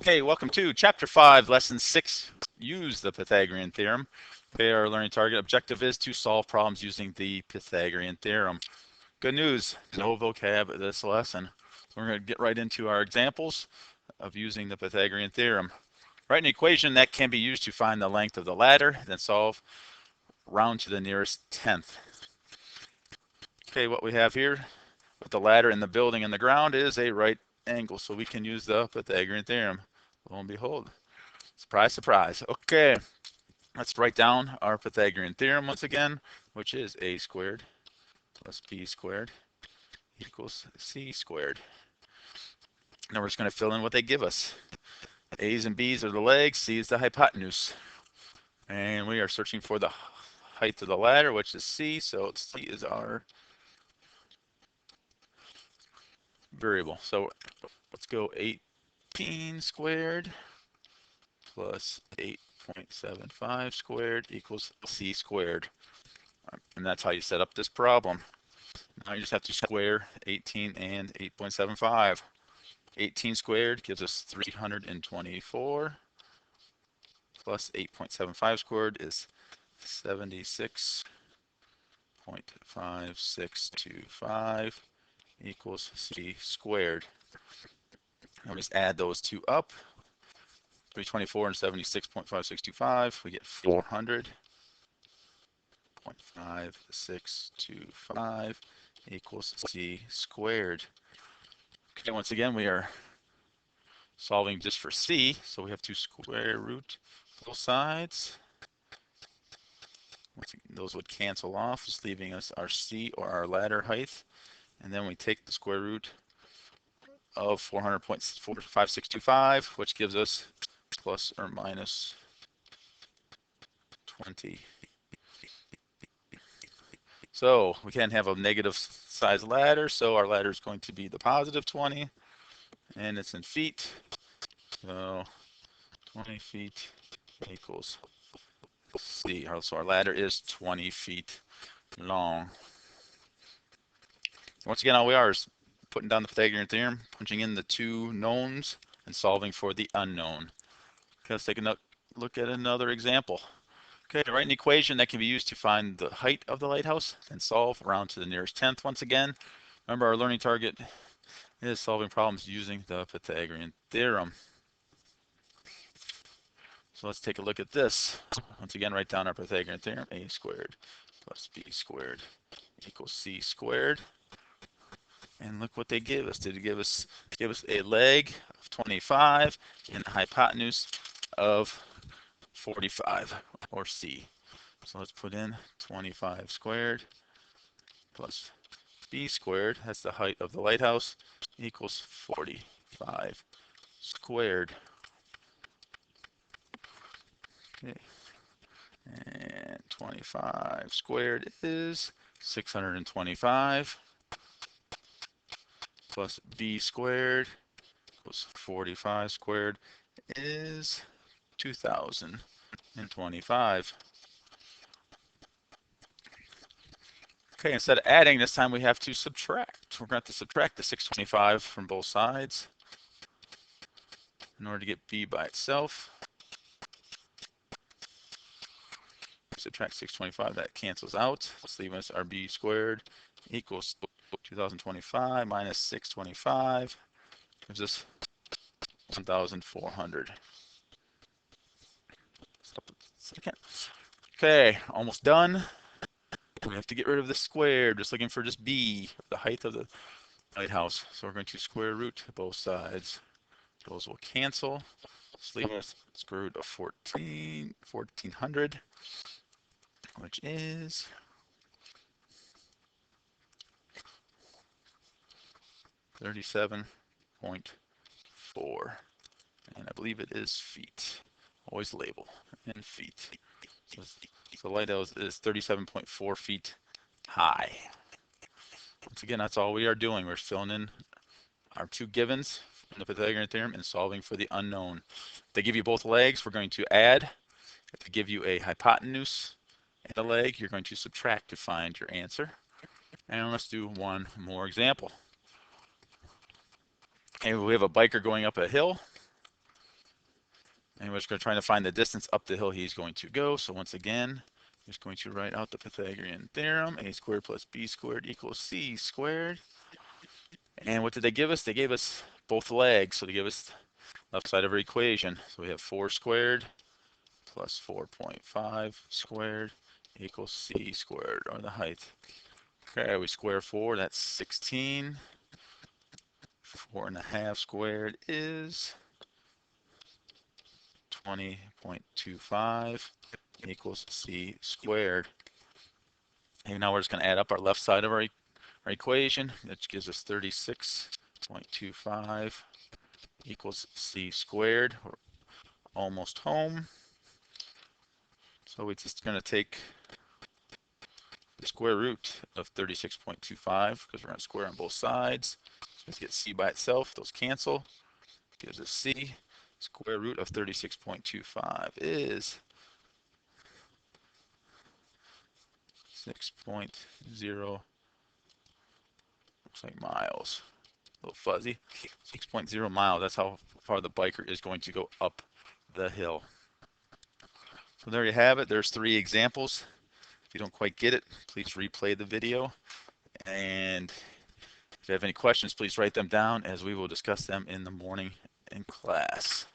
Hey, welcome to Chapter 5, Lesson 6, Use the Pythagorean Theorem. Okay, our learning target objective is to solve problems using the Pythagorean Theorem. Good news, no vocab this lesson. So we're going to get right into our examples of using the Pythagorean Theorem. Write an equation that can be used to find the length of the ladder, then solve round to the nearest tenth. Okay, what we have here with the ladder and the building and the ground is a right angle, so we can use the Pythagorean Theorem. Lo and behold. Surprise, surprise. Okay, let's write down our Pythagorean theorem once again, which is a squared plus b squared equals c squared. Now we're just going to fill in what they give us. A's and b's are the legs, c is the hypotenuse. And we are searching for the height of the ladder, which is c, so c is our variable. So let's go 18 squared plus 8.75 squared equals c squared. And that's how you set up this problem. Now you just have to square 18 and 8.75. 18 squared gives us 324 plus 8.75 squared is 76.5625 equals c squared. Now we just add those two up. 324 and 76.5625, we get 400.5625 equals c squared. Okay, once again, we are solving just for c, so we have to square root both sides. Those would cancel off, just leaving us our c, or our ladder height. And then we take the square root of 400.5625, which gives us plus or minus 20. So we can't have a negative size ladder, so our ladder is going to be the positive 20, and it's in feet. So 20 feet equals c. So our ladder is 20 feet long. Once again, all we are is putting down the Pythagorean theorem, punching in the two knowns, and solving for the unknown. Okay, let's take a look at another example. Okay, write an equation that can be used to find the height of the lighthouse, then solve round to the nearest tenth once again. Remember, our learning target is solving problems using the Pythagorean theorem. So let's take a look at this. Once again, write down our Pythagorean theorem. A squared plus b squared equals c squared. And look what they give us. Did it give us a leg of 25 and a hypotenuse of 45, or c. So let's put in 25 squared plus b squared, that's the height of the lighthouse, equals 45 squared. Okay. And 25 squared is 625 plus b squared equals 45 squared is 2025. Okay, instead of adding, this time we have to subtract. We're going to have to subtract the 625 from both sides in order to get b by itself. Subtract 625, that cancels out. Let's leave us our b squared equals 2025 minus 625 gives us 1,400. Okay, almost done. We have to get rid of the square. Just looking for just b, the height of the lighthouse. So we're going to square root both sides. Those will cancel. Just leave us square root of 1,400, which is 37.4. And I believe it is feet. Always label in feet. So the lighthouse is 37.4 feet high. Once again, that's all we are doing. We're filling in our two givens from the Pythagorean theorem and solving for the unknown. If they give you both legs, we're going to add. If they give you a hypotenuse and a leg, you're going to subtract to find your answer. And let's do one more example. Okay, we have a biker going up a hill. And we're just going to try to find the distance up the hill he's going to go. So once again, I'm just going to write out the Pythagorean theorem. A squared plus b squared equals c squared. And what did they give us? They gave us both legs. So they give us left side of our equation. So we have 4 squared plus 4.5 squared equals c squared, or the height. Okay, we square 4, that's 16. 4.5 squared is 20.25 equals c squared. And now we're just going to add up our left side of our equation. That gives us 36.25 equals c squared. We're almost home. So we're just going to take the square root of 36.25 because we're going to square on both sides. Let's get c by itself. Those cancel. Gives us c. Square root of 36.25 is 6.0, looks like miles, a little fuzzy, 6.0 miles. That's how far the biker is going to go up the hill. So there you have it. There's 3 examples. If you don't quite get it, please replay the video. And if you have any questions, please write them down as we will discuss them in the morning in class.